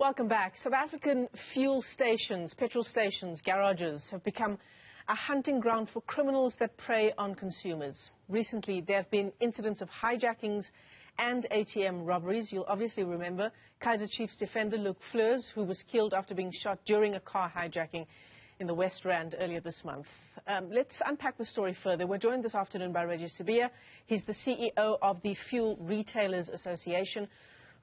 Welcome back. South African fuel stations, petrol stations, garages have become a hunting ground for criminals that prey on consumers. Recently, there have been incidents of hijackings and ATM robberies. You'll obviously remember Kaizer Chiefs defender Luke Fleurs, who was killed after being shot during a car hijacking in the West Rand earlier this month. Let's unpack the story further. We're joined this afternoon by Reggie Sibiya. He's the CEO of the Fuel Retailers Association.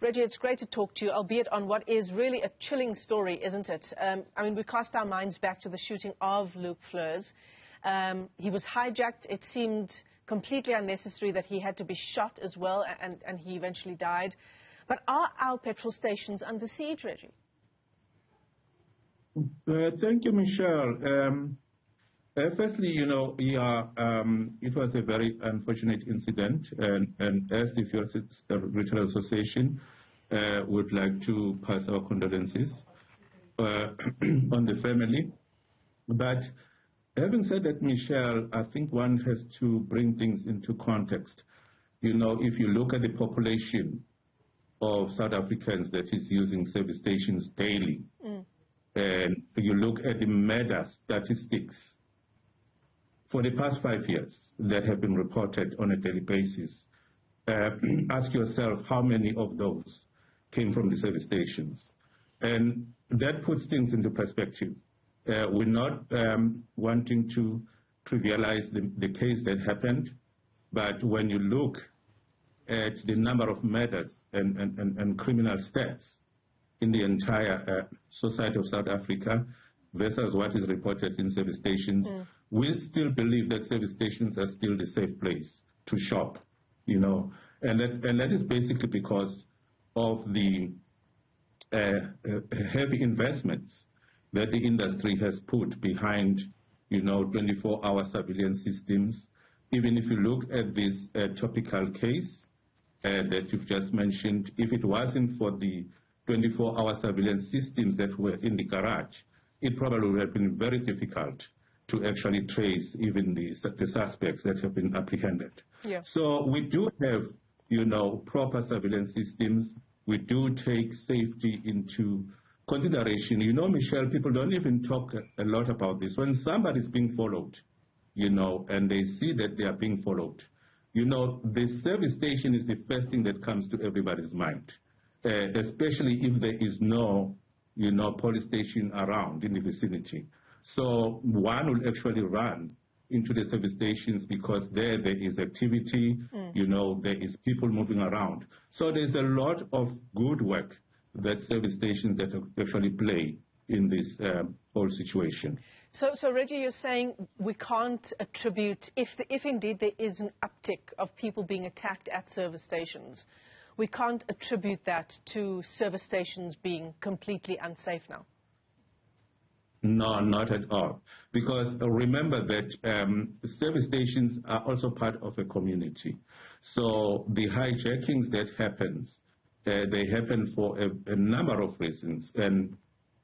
Reggie, it's great to talk to you, albeit on what is really a chilling story, isn't it? We cast our minds back to the shooting of Luke Fleurs. He was hijacked. It seemed completely unnecessary that he had to be shot as well, and he eventually died. But are our petrol stations under siege, Reggie? Thank you, Michelle. Firstly, it was a very unfortunate incident, and as the Fuel Retailers Association, would like to pass our condolences on the family. But having said that, Michelle, I think one has to bring things into context. If you look at the population of South Africans that is using service stations daily, and you look at the murder statistics for the past 5 years that have been reported on a daily basis, ask yourself how many of those came from the service stations. And that puts things into perspective. We're not wanting to trivialize the case that happened, but when you look at the number of murders and criminal stats in the entire society of South Africa versus what is reported in service stations, we still believe that service stations are still the safe place to shop, and that is basically because of the heavy investments that the industry has put behind, 24-hour surveillance systems. Even if you look at this topical case that you've just mentioned, if it wasn't for the 24-hour surveillance systems that were in the garage, it probably would have been very difficult to actually trace even the suspects that have been apprehended. Yeah. So we do have, proper surveillance systems. We do take safety into consideration. Michelle, people don't even talk a lot about this. When somebody is being followed, and they see that they are being followed, the service station is the first thing that comes to everybody's mind, especially if there is no, police station around in the vicinity. So one will actually run into the service stations because there is activity, there is people moving around. So there's a lot of good work that service stations that actually play in this whole situation. So Reggie, you're saying we can't attribute, if indeed there is an uptick of people being attacked at service stations, we can't attribute that to service stations being completely unsafe now? No, not at all. Because remember that service stations are also part of a community. So the hijackings that happens, they happen for a number of reasons. And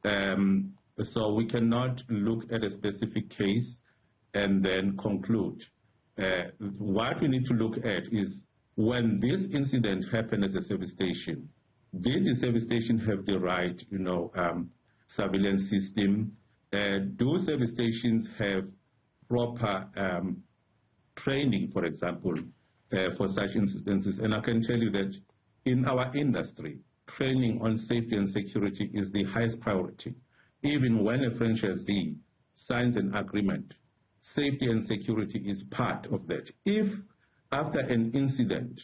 so we cannot look at a specific case and then conclude. What we need to look at is when this incident happened at a service station, did the service station have the right, surveillance system? Do service stations have proper training, for example, for such instances? And I can tell you that in our industry, training on safety and security is the highest priority. Even when a franchisee signs an agreement, safety and security is part of that. If after an incident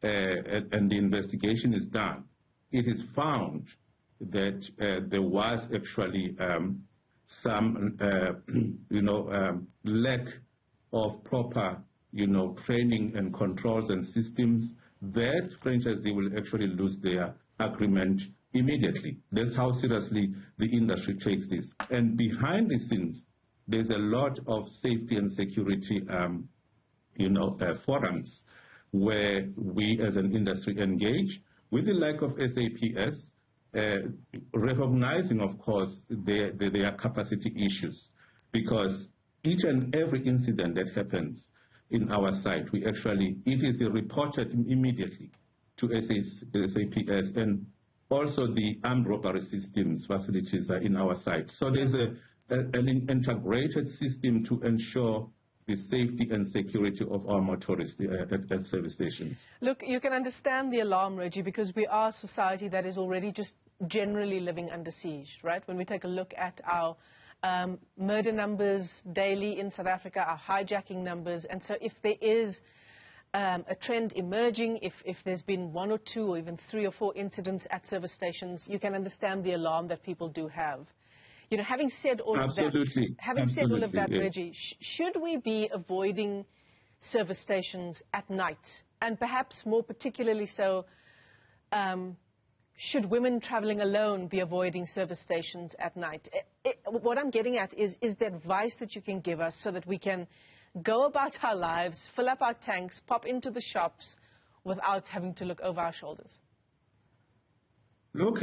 and the investigation is done, it is found that there was actually some, lack of proper, training and controls and systems, that franchisee will actually lose their agreement immediately. That's how seriously the industry takes this. And behind the scenes, there's a lot of safety and security, forums where we as an industry engage with the like of SAPS, recognizing, of course, their capacity issues, because each and every incident that happens in our site, it is reported immediately to SAPS, and also the armed robbery systems facilities are in our site. So there's an integrated system to ensure the safety and security of our motorists at service stations. Look, you can understand the alarm, Reggie, because we are a society that is already just generally living under siege, right? When we take a look at our murder numbers daily in South Africa, our hijacking numbers, and so if there is a trend emerging, if there's been 1 or 2 or even 3 or 4 incidents at service stations, you can understand the alarm that people do have. You know, having said all of that, Yes. Reggie, should we be avoiding service stations at night? And perhaps more particularly so, should women traveling alone be avoiding service stations at night? What I'm getting at is the advice that you can give us so that we can go about our lives, fill up our tanks, pop into the shops without having to look over our shoulders. Look,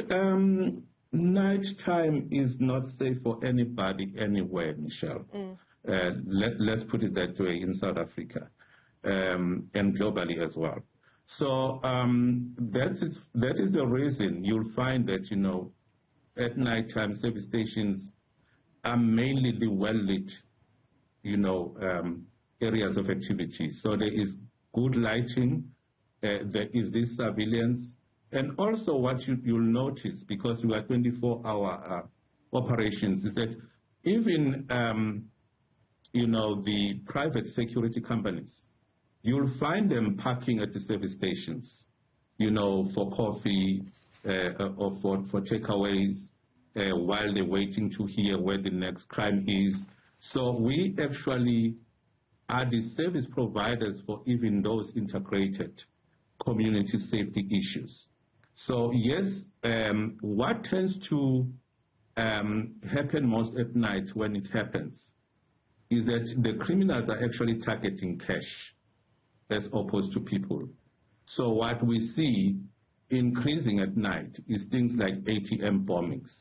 night time is not safe for anybody anywhere, Michelle. Let's put it that way in South Africa and globally as well. So that is the reason you'll find that, you know, at night time service stations are mainly the well-lit, you know, areas of activity. So there is good lighting, there is this surveillance, and also what you'll notice, because we are 24-hour operations, is that even, you know, the private security companies, you'll find them parking at the service stations, you know, for coffee or for takeaways while they're waiting to hear where the next crime is. So we actually are the service providers for even those integrated community safety issues. So yes, what tends to happen most at night when it happens is that the criminals are actually targeting cash as opposed to people. So what we see increasing at night is things like ATM bombings.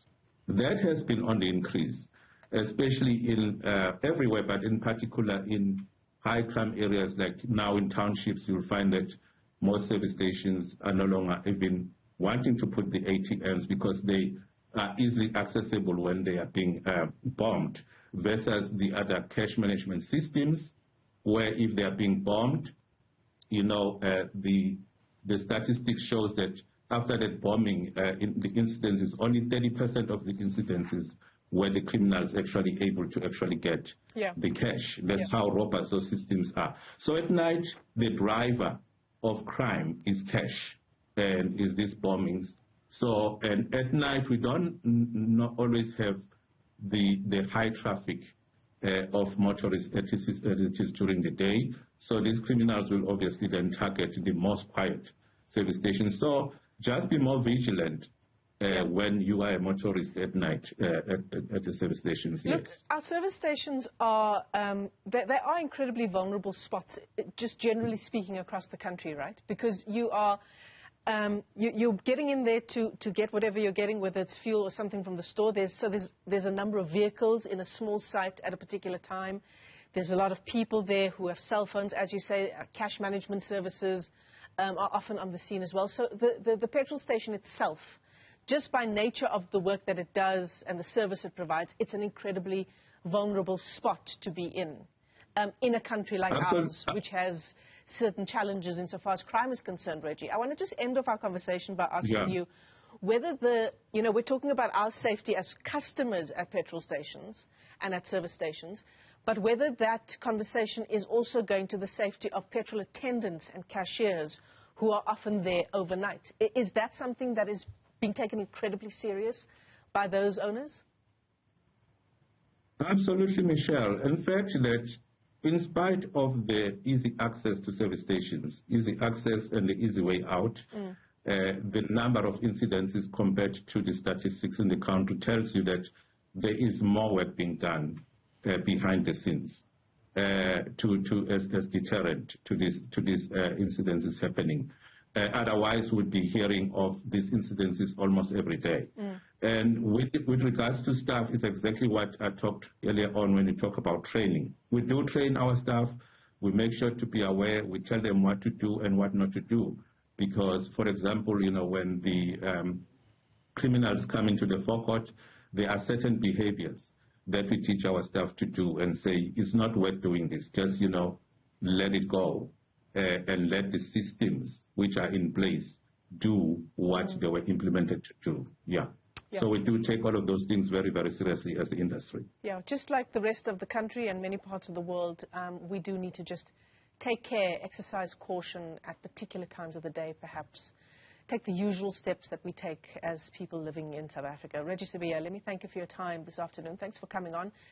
That has been on the increase, especially in everywhere, but in particular in high crime areas like now in townships. You'll find that most service stations are no longer even wanting to put the ATMs because they are easily accessible when they are being bombed, versus the other cash management systems where if they are being bombed, you know, the statistics shows that after that bombing, the incidences, only 30% of the incidences were the criminals actually able to actually get the cash. That's how robust those systems are. So at night, the driver of crime is cash and is these bombings. So, and at night, we don't not always have the high traffic of motorists as it is during the day. So these criminals will obviously then target the most quiet service stations. So just be more vigilant when you are a motorist at night at the service stations. Look, our service stations are, they are incredibly vulnerable spots, just generally speaking across the country, right? Because you are, you're getting in there to get whatever you're getting, whether it's fuel or something from the store. There's a number of vehicles in a small site at a particular time. There's a lot of people there who have cell phones, as you say, cash management services are often on the scene as well. So the petrol station itself, just by nature of the work that it does and the service it provides, it's an incredibly vulnerable spot to be in a country like ours, which has certain challenges insofar as crime is concerned, Reggie. I want to just end off our conversation by asking you whether we're talking about our safety as customers at petrol stations and at service stations, but whether that conversation is also going to the safety of petrol attendants and cashiers who are often there overnight. Is that something that is being taken incredibly serious by those owners? Absolutely, Michelle. In fact, that in spite of the easy access to service stations, easy access and the easy way out, the number of incidences compared to the statistics in the country tells you that there is more work being done behind the scenes as deterrent to these incidences happening. Otherwise, we'd be hearing of these incidences almost every day. And with regards to staff, it's exactly what I talked earlier on when we talk about training. We do train our staff. We make sure to be aware. We tell them what to do and what not to do. Because, for example, when the criminals coming to the forecourt, there are certain behaviors that we teach our staff to do and say, it's not worth doing this. Just, let it go and let the systems which are in place do what they were implemented to do. Yeah. So we do take all of those things very, very seriously as the industry. Yeah, just like the rest of the country and many parts of the world, we do need to just take care, exercise caution at particular times of the day, perhaps. Take the usual steps that we take as people living in South Africa. Reggie, Sibiya, let me thank you for your time this afternoon. Thanks for coming on.